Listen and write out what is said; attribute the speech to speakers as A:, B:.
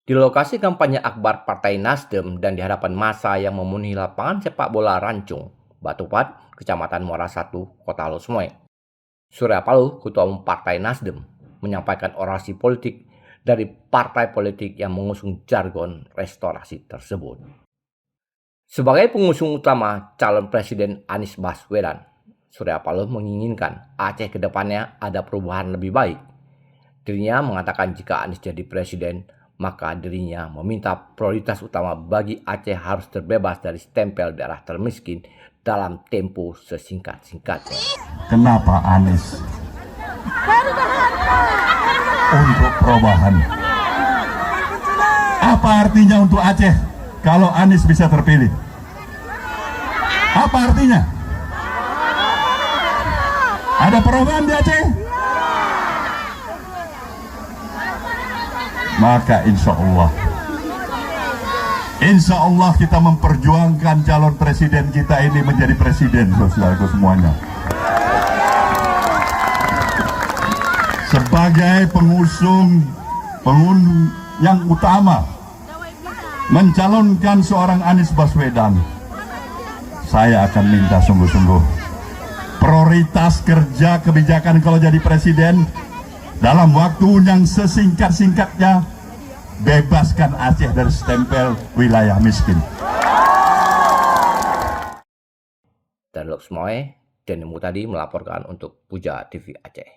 A: Di lokasi kampanye akbar Partai Nasdem dan di hadapan massa yang memenuhi lapangan sepak bola Rancung, Batupat, Kecamatan Muara Satu, Kota Losmoe, Surya Paloh, Ketua Umum Partai Nasdem, menyampaikan orasi politik dari partai politik yang mengusung jargon restorasi tersebut. Sebagai pengusung utama calon Presiden Anies Baswedan, Surya Paloh menginginkan Aceh ke depannya ada perubahan lebih baik. Dirinya mengatakan jika Anies jadi presiden, maka dirinya meminta prioritas utama bagi Aceh harus terbebas dari stempel daerah termiskin dalam tempo sesingkat-singkatnya.
B: Kenapa Anies? Untuk perubahan. Apa artinya untuk Aceh kalau Anies bisa terpilih? Apa artinya? Ada perubahan di Aceh? Maka insya Allah kita memperjuangkan calon presiden kita ini menjadi presiden, saudaraku semuanya. Sebagai pengusung yang utama mencalonkan seorang Anies Baswedan, saya akan minta sungguh-sungguh prioritas kerja kebijakan kalau jadi presiden dalam waktu yang sesingkat-singkatnya, bebaskan Aceh dari stempel wilayah miskin.
A: Dari Losmoe, Denny Mutadi melaporkan untuk Puja TV Aceh.